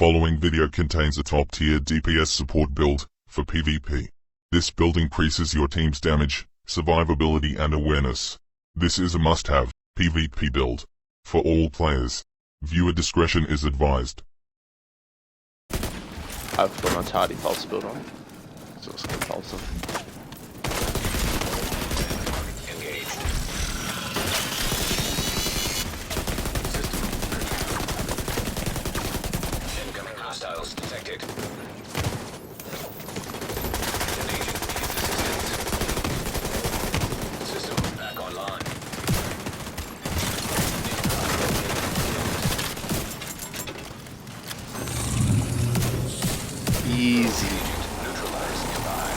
following video contains a top-tier DPS support build for PvP. This build increases your team's damage, survivability and awareness. This is a must-have PvP build for all players. Viewer discretion is advised. I've got my Tardy pulse build on, so it's gonna pulse him. Incoming hostiles detected. System back online. Easy. Neutralized nearby.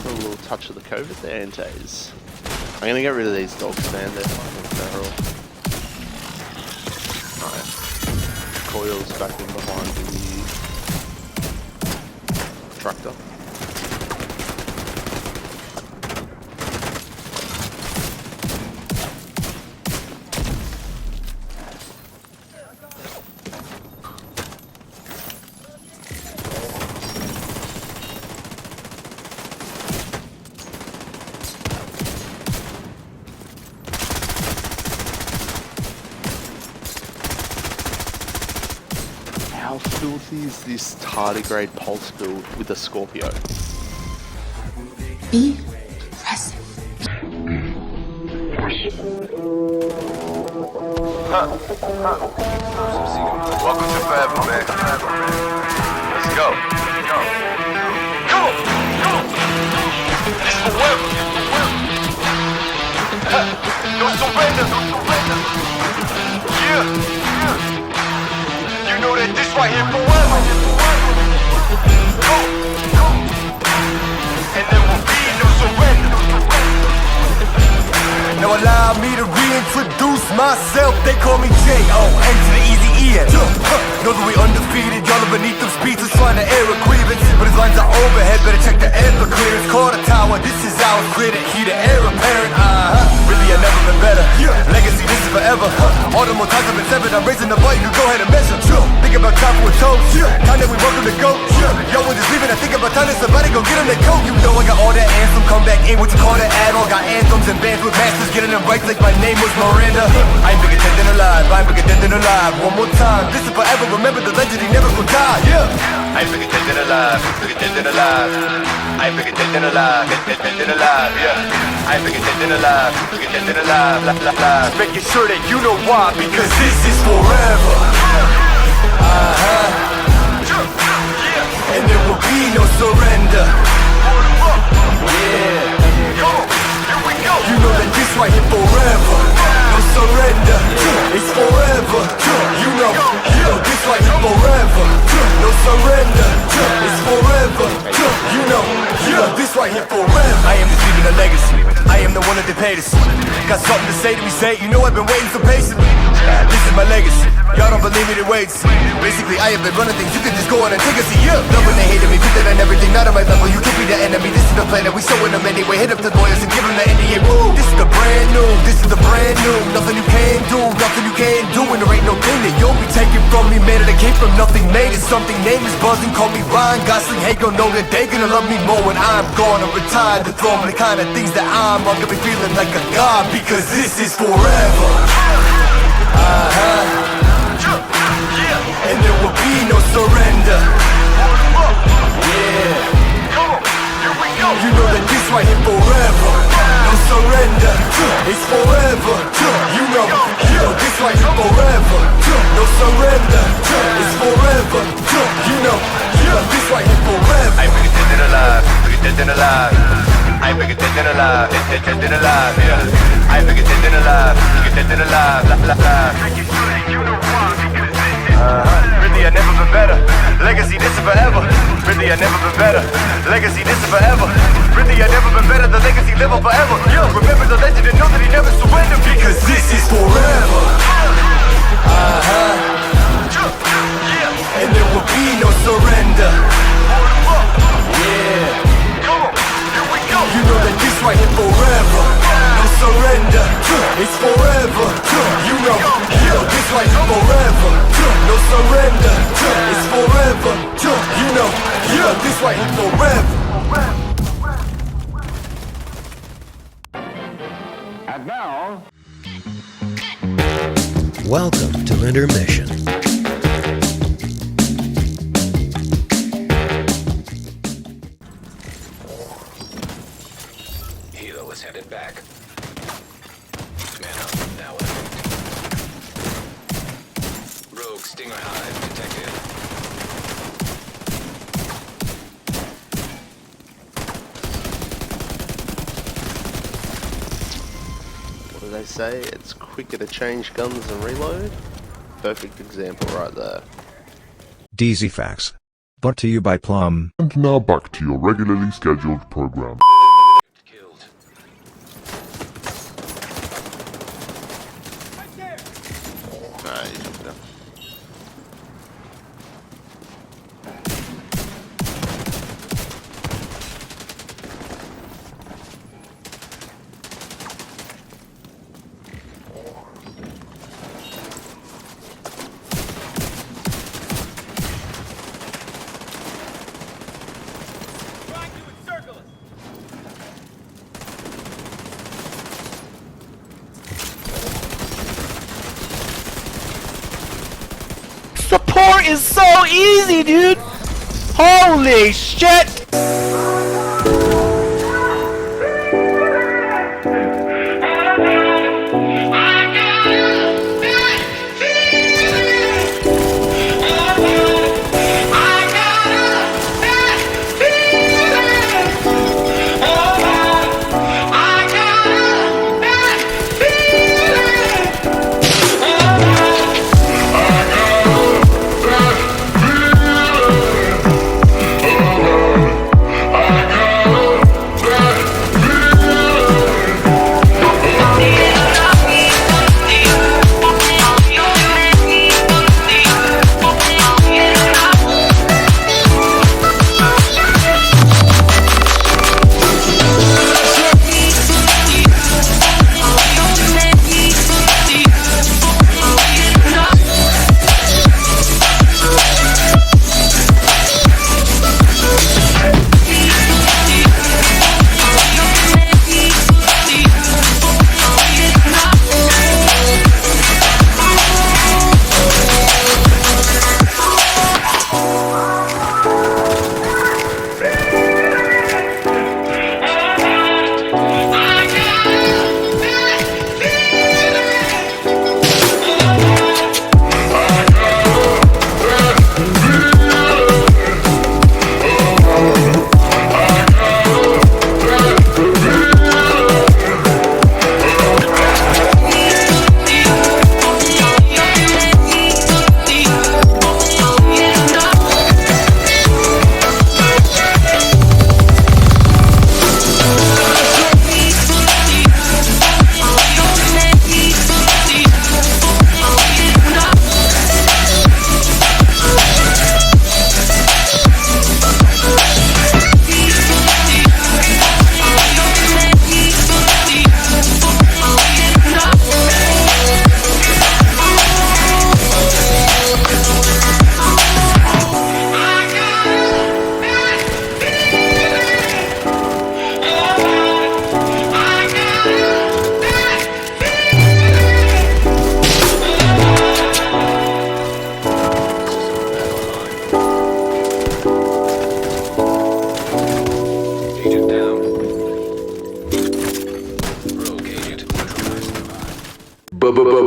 A little touch of the COVID there in Taze. I'm gonna get rid of these dogs, man. They're fucking feral. Alright. Coil's back in behind the tractor. How filthy is this Tardigrade pulse build with a Scorpio? Be aggressive. Welcome to forever, man. Let's go. Come on. This is forever. No surrender. Yeah. You know that this right here forever. Go. And there will be no surrender. Now allow me to reintroduce myself. They call me J.O. N to the easy E-N. Know that we undefeated. Y'all are beneath them speeches trying to air a grievance. But his lines are overhead. Better check the air for clearance. Call the tower. This is ours. Clear the heat. The air apparent. Really, I've never been better. Legacy, this is forever. All the more times I've been severed. I'm raising the bar. You can go ahead and measure. Think about time for a toast. Time that we welcome to go. Yo, when just leaving, I think about time that somebody go get him that coat. You know I got all that anthem. Come back in. What you call that add-on? Got anthems and bands with masters. Getting them right like my name was Miranda. I ain't bigger dead than alive. I ain't bigger dead than alive. One more time. This is forever. Remember the legend. He never will die. Yeah. I ain't bigger dead than alive. Bigger dead than alive. I ain't bigger dead than alive. Dead than alive. Yeah. I ain't bigger dead than alive. Bigger dead than alive. Just making sure that you know why. Because this is forever. And there will be no surrender. Yeah. You know that this right here forever. No surrender. It's forever. You know this right here forever. No surrender. It's forever. You know this right here forever. I am just leaving a legacy. I am the one that they paid us. Got something to say to me, say. You know I've been waiting so patiently. This is my legacy. Y'all don't believe me, they wait. Basically, I have been running things. You can just go on and take a seat. Yeah. Love when they hated me, put that on everything. Not on my level. You can't be the enemy. This is the plan that we showing them anyway. Hit up the lawyers and give them the NDA. Woo! This is the brand new. This is the brand new. Nothing you can do. Nothing you can't do. And there ain't no thing that you'll be taking from me. Man, that I came from nothing. Made it something. Name is buzzing. Call me Ryan Gosling. Hey, gon' know that they gonna love me more when I'm gone or retired. The throne, the kind of things that I'm gonna be feeling like a god. Because this is forever. And there will be no surrender. Yeah. You know that this right here forever. No surrender. It's forever. You know this right here forever. No surrender. It's forever. You know this right here forever. I ain't bigger dead than alive. Bigger dead than alive. I ain't bigger dead than alive. Dead than alive. Yeah. I ain't bigger dead than alive. Bigger dead than alive. Making sure that you know why. Because this is Really, I never been better. Legacy, this is forever. Really, I never been better. Legacy, this is forever. Really, I never been better. The legacy live on forever. Yo, remember the legend and know that he never surrendered. Because this is forever. And there will be no surrender. Yeah. Come on, here we go. You know that this right here forever. No surrender. It's forever. You know this right here forever. No surrender. It's forever. You know this right here forever. And now, Welcome to Intermission. Helo is headed back. Man up, now Rogue Stinger Hive detected. What do they say? It's quicker to change guns and reload? Perfect example right there. DZ Facts. Brought to you by Plum. And now back to your regularly scheduled program. Killed. Nah, you jumped down. Support is so easy, dude! Holy shit!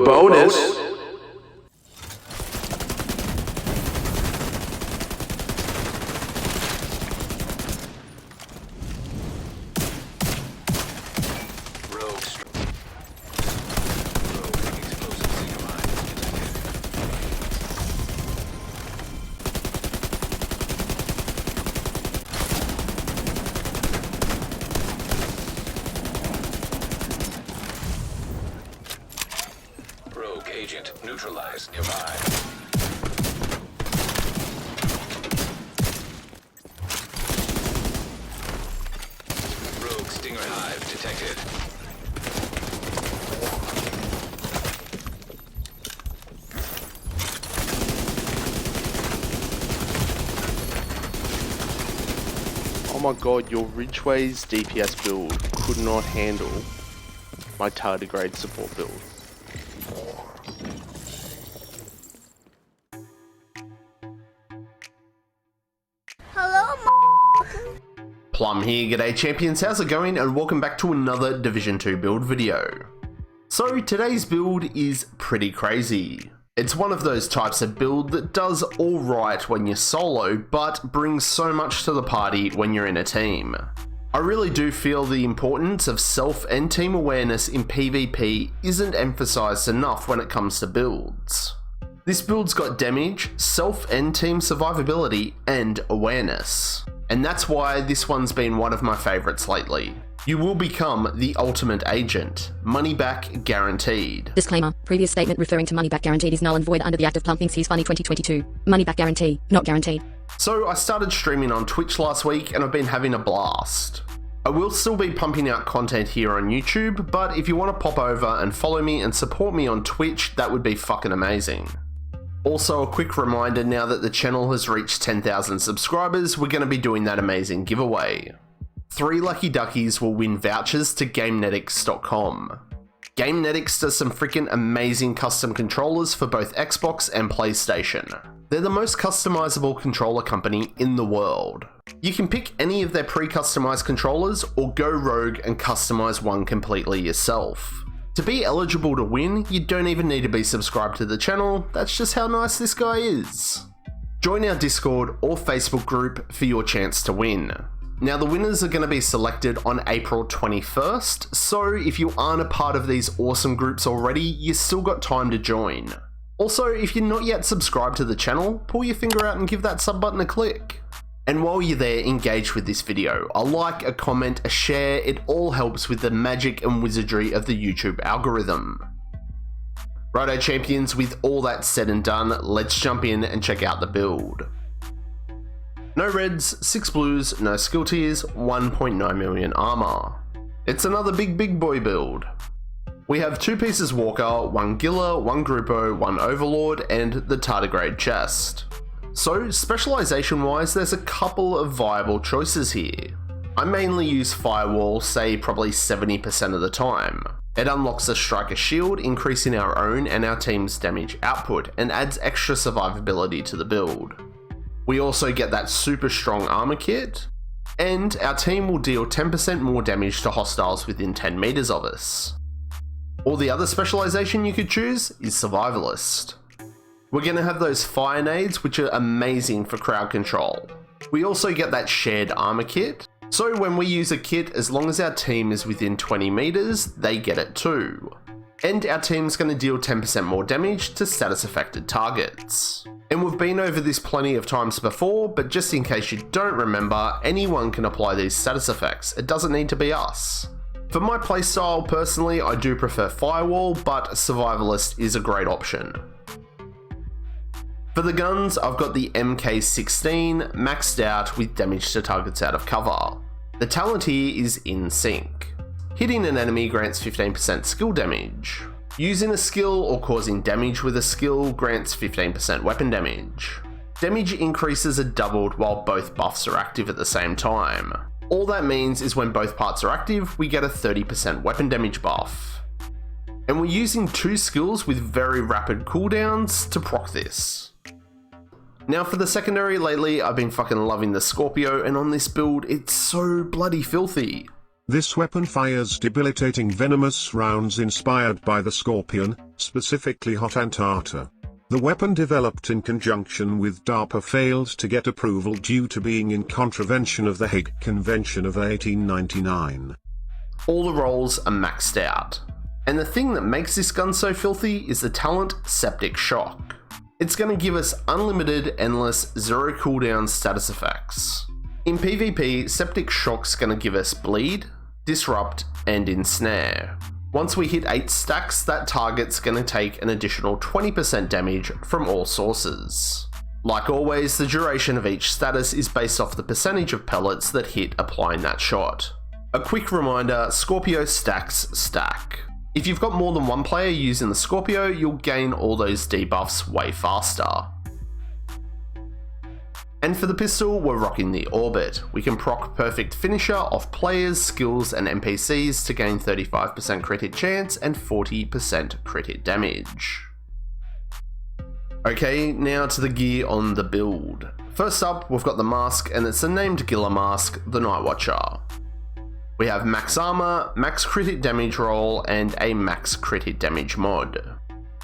Bonus. agent neutralized nearby. Rogue Stinger Hive detected. Oh my god, your Ridgeway's DPS build could not handle my Tardigrade support build. Plum here, g'day champions, how's it going, and welcome back to another Division 2 build video. So today's build is pretty crazy. It's one of those types of build that does alright when you're solo, but brings so much to the party when you're in a team. I really do feel the importance of self and team awareness in PvP isn't emphasised enough when it comes to builds. This build's got damage, self and team survivability, and awareness. And that's why this one's been one of my favourites lately. You will become the ultimate agent. Money back guaranteed. Disclaimer. Previous statement referring to money back guaranteed is null and void under the Act of Plum Thinks He's Funny 2022. Money back guarantee, not guaranteed. So I started streaming on Twitch last week and I've been having a blast. I will still be pumping out content here on YouTube, but if you want to pop over and follow me and support me on Twitch, that would be fucking amazing. Also, a quick reminder, now that the channel has reached 10,000 subscribers, we're going to be doing that amazing giveaway. 3 lucky duckies will win vouchers to GameNetics.com. GameNetics does some freaking amazing custom controllers for both Xbox and PlayStation. They're the most customizable controller company in the world. You can pick any of their pre-customized controllers or go rogue and customize one completely yourself. To be eligible to win, you don't even need to be subscribed to the channel, that's just how nice this guy is. Join our Discord or Facebook group for your chance to win. Now the winners are going to be selected on April 21st, so if you aren't a part of these awesome groups already, you still got time to join. Also, if you're not yet subscribed to the channel, pull your finger out and give that sub button a click. And while you're there, engage with this video. A like, a comment, a share, it all helps with the magic and wizardry of the YouTube algorithm. Righto champions, with all that said and done, let's jump in and check out the build. No reds, 6 blues, no skill tiers, 1.9 million armor. It's another big boy build. We have 2 pieces walker, 1 giller, 1 grupo, 1 overlord, and the tardigrade chest. So, specialization wise, there's a couple of viable choices here. I mainly use Firewall, say probably 70% of the time. It unlocks a striker shield, increasing our own and our team's damage output, and adds extra survivability to the build. We also get that super strong armor kit, and our team will deal 10% more damage to hostiles within 10 meters of us. Or the other specialization you could choose is Survivalist. We're going to have those fire nades, which are amazing for crowd control. We also get that shared armor kit, so when we use a kit, as long as our team is within 20 meters, they get it too. And our team's going to deal 10% more damage to status affected targets. And we've been over this plenty of times before, but just in case you don't remember, anyone can apply these status effects. It doesn't need to be us. For my playstyle, personally, I do prefer Firewall, but Survivalist is a great option. For the guns, I've got the MK16 maxed out with damage to targets out of cover. The talent here is In Sync. Hitting an enemy grants 15% skill damage. Using a skill or causing damage with a skill grants 15% weapon damage. Damage increases are doubled while both buffs are active at the same time. All that means is when both parts are active, we get a 30% weapon damage buff. And we're using 2 skills with very rapid cooldowns to proc this. Now for the secondary, lately I've been fucking loving the Scorpio, and on this build it's so bloody filthy. This weapon fires debilitating venomous rounds inspired by the Scorpion, specifically Hot Antarta. The weapon developed in conjunction with DARPA failed to get approval due to being in contravention of the Hague Convention of 1899. All the rolls are maxed out. And the thing that makes this gun so filthy is the talent Septic Shock. It's going to give us unlimited, endless, zero cooldown status effects. In PvP, Septic Shock's going to give us Bleed, Disrupt, and Ensnare. Once we hit 8 stacks, that target's going to take an additional 20% damage from all sources. Like always, the duration of each status is based off the percentage of pellets that hit applying that shot. A quick reminder, Scorpio stacks stack. If you've got more than one player using the Scorpio, you'll gain all those debuffs way faster. And for the pistol, we're rocking the Orbit. We can proc Perfect Finisher off players, skills and NPCs to gain 35% crit hit chance and 40% crit hit damage. Okay, now to the gear on the build. First up, we've got the mask, and it's a named Gilla mask, the Night Watcher. We have max armor, max crit hit damage roll, and a max crit hit damage mod.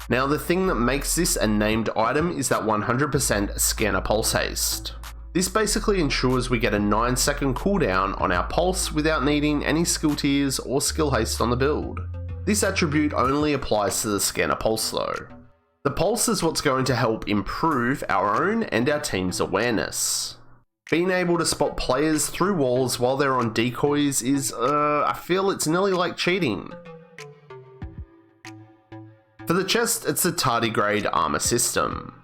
Now the thing that makes this a named item is that 100% scanner pulse haste. This basically ensures we get a 9-second cooldown on our pulse without needing any skill tiers or skill haste on the build. This attribute only applies to the scanner pulse though. The pulse is what's going to help improve our own and our team's awareness. Being able to spot players through walls while they're on decoys is, I feel it's nearly like cheating. For the chest, it's the Tardigrade armor system.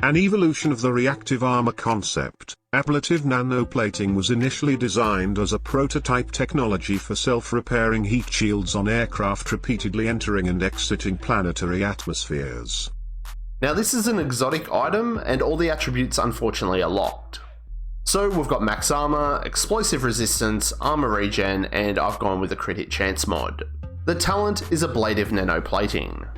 An evolution of the reactive armor concept, ablative nanoplating was initially designed as a prototype technology for self-repairing heat shields on aircraft repeatedly entering and exiting planetary atmospheres. Now this is an exotic item, and all the attributes unfortunately are locked. So we've got max armor, explosive resistance, armor regen, and I've gone with a crit hit chance mod. The talent is ablative nanoplating.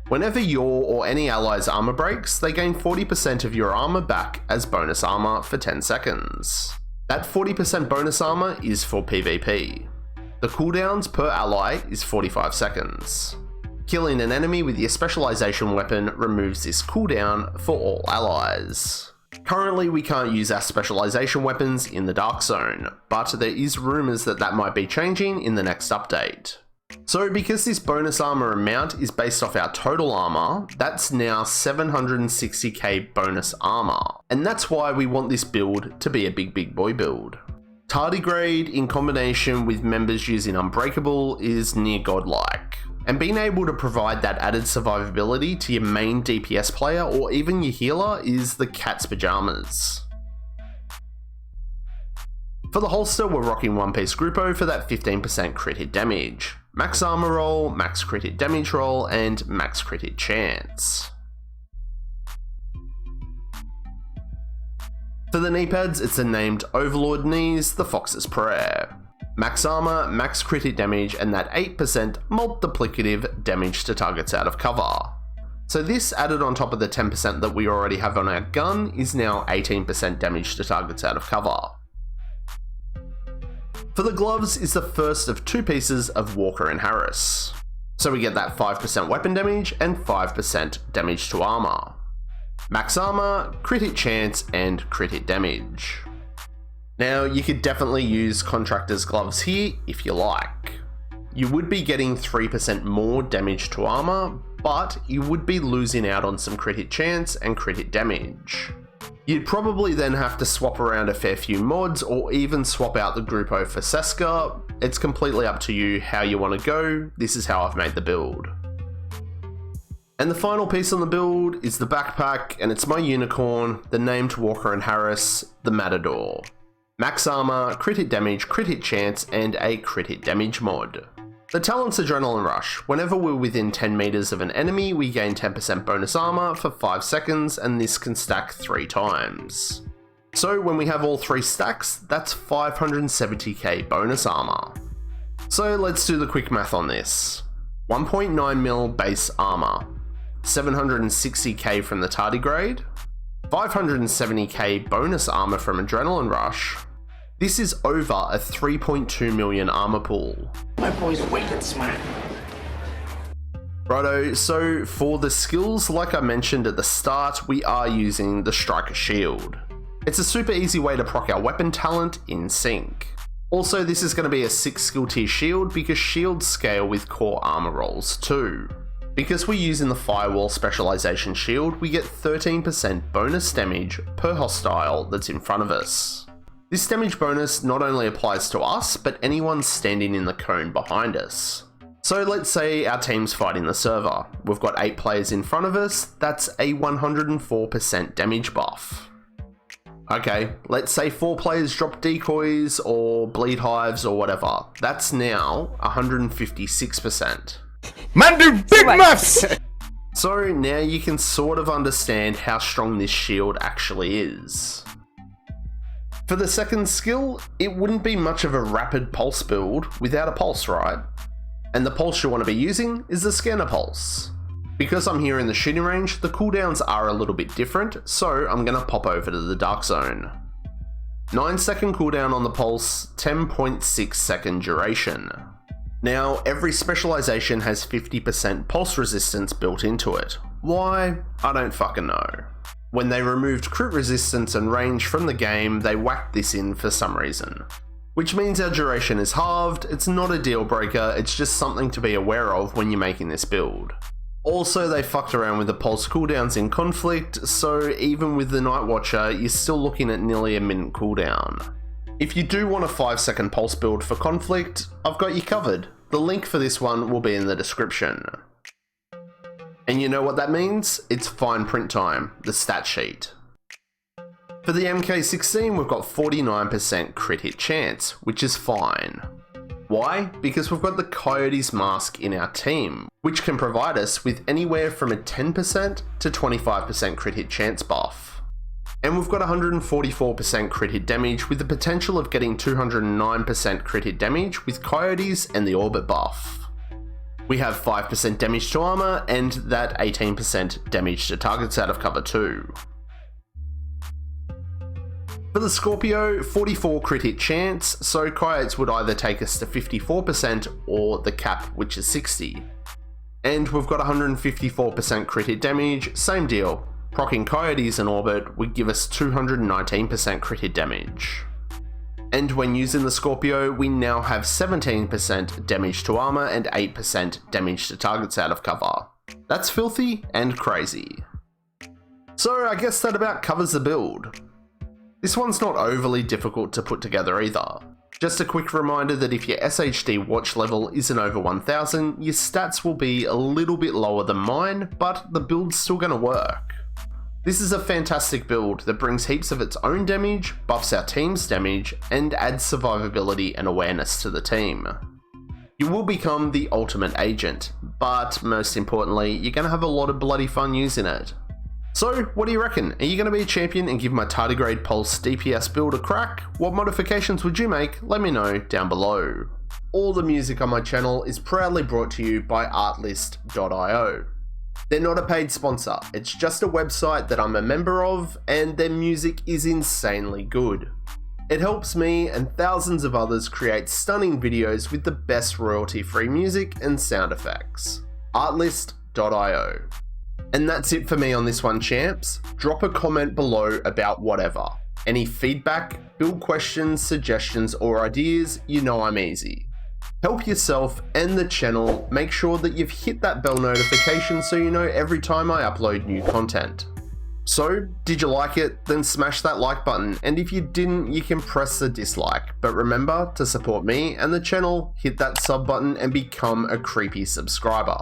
Whenever your or any ally's armor breaks, they gain 40% of your armor back as bonus armor for 10 seconds. That 40% bonus armor is for PvP. The cooldowns per ally is 45 seconds. Killing an enemy with your specialization weapon removes this cooldown for all allies. Currently we can't use our specialization weapons in the Dark Zone, but there is rumours that that might be changing in the next update. So because this bonus armor amount is based off our total armor, that's now 760k bonus armor, and that's why we want this build to be a big boy build. Tardigrade in combination with members using Unbreakable is near godlike, and being able to provide that added survivability to your main DPS player or even your healer is the cat's pajamas. For the holster, we're rocking One Piece Gruppo for that 15% crit hit damage, max armor roll, max crit hit damage roll, and max crit hit chance. For the knee pads, it's the named Overlord knees, the Fox's Prayer. Max armor, max crit hit damage, and that 8% multiplicative damage to targets out of cover. So this added on top of the 10% that we already have on our gun is now 18% damage to targets out of cover. For the gloves is the first of 2 pieces of Walker and Harris. So we get that 5% weapon damage and 5% damage to armor. Max armor, crit hit chance, and crit hit damage. Now you could definitely use Contractor's gloves here if you like. You would be getting 3% more damage to armor, but you would be losing out on some crit hit chance and crit hit damage. You'd probably then have to swap around a fair few mods or even swap out the Gruppo for Seska. It's completely up to you how you want to go. This is how I've made the build. And the final piece on the build is the backpack, and it's my unicorn, the named Walker and Harris, the Matador. Max armor, crit hit damage, crit hit chance, and a crit hit damage mod. The talent's Adrenaline Rush. Whenever we're within 10 meters of an enemy, we gain 10% bonus armor for 5 seconds, and this can stack 3 times. So when we have all 3 stacks, that's 570k bonus armor. So let's do the quick math on this. 1.9 mil base armor, 760k from the Tardigrade, 570k bonus armor from Adrenaline Rush. This is over a 3.2 million armor pool. My boy's wicked smart. Righto, so for the skills, like I mentioned at the start, we are using the Striker Shield. It's a super easy way to proc our weapon talent in sync. Also, this is going to be a 6 skill tier shield because shields scale with core armor rolls too. Because we're using the Firewall Specialization Shield, we get 13% bonus damage per hostile that's in front of us. This damage bonus not only applies to us, but anyone standing in the cone behind us. So let's say our team's fighting the server. We've got 8 players in front of us, that's a 104% damage buff. Okay, let's say 4 players drop decoys or bleed hives or whatever. That's now 156%. Man, do big maths! So now you can sort of understand how strong this shield actually is. For the second skill, it wouldn't be much of a rapid pulse build without a pulse, right? And the pulse you want to be using is the scanner pulse. Because I'm here in the shooting range, the cooldowns are a little bit different, so I'm going to pop over to the dark zone. 9-second cooldown on the pulse, 10.6 second duration. Now, every specialization has 50% pulse resistance built into it. Why? I don't fucking know. When they removed crit resistance and range from the game, they whacked this in for some reason. Which means our duration is halved, it's not a deal breaker, it's just something to be aware of when you're making this build. Also, they fucked around with the pulse cooldowns in Conflict, so even with the Night Watcher, you're still looking at nearly a minute cooldown. If you do want a 5-second pulse build for Conflict, I've got you covered. The link for this one will be in the description. And you know what that means? It's fine print time, the stat sheet. For the MK16, we've got 49% crit hit chance, which is fine. Why? Because we've got the Coyote's Mask in our team, which can provide us with anywhere from a 10% to 25% crit hit chance buff. And we've got 144% crit hit damage with the potential of getting 209% crit hit damage with Coyotes and the Orbit buff. We have 5% damage to armor and that 18% damage to targets out of cover too. For the Scorpio, 44 crit hit chance, so Coyotes would either take us to 54% or the cap, which is 60. And we've got 154% crit hit damage, same deal. Proccing Coyotes in orbit would give us 219% crit hit damage. And when using the Scorpio, we now have 17% damage to armor and 8% damage to targets out of cover. That's filthy and crazy. So I guess that about covers the build. This one's not overly difficult to put together either. Just a quick reminder that if your SHD watch level isn't over 1000, your stats will be a little bit lower than mine, but the build's still going to work. This is a fantastic build that brings heaps of its own damage, buffs our team's damage, and adds survivability and awareness to the team. You will become the ultimate agent, but most importantly, you're going to have a lot of bloody fun using it. So, what do you reckon? Are you going to be a champion and give my Tardigrade Pulse DPS build a crack? What modifications would you make? Let me know down below. All the music on my channel is proudly brought to you by artlist.io. They're not a paid sponsor, it's just a website that I'm a member of, and their music is insanely good. It helps me and thousands of others create stunning videos with the best royalty-free music and sound effects. artlist.io. And that's it for me on this one, champs. Drop a comment below about whatever. Any feedback, build questions, suggestions, or ideas, you know I'm easy. Help yourself and the channel, make sure that you've hit that bell notification so you know every time I upload new content. So, did you like it? Then smash that like button, and if you didn't, you can press the dislike. But remember, to support me and the channel, hit that sub button and become a creepy subscriber.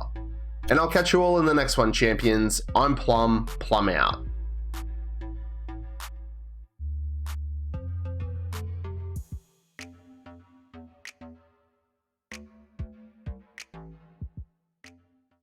And I'll catch you all in the next one, champions. I'm Plum out.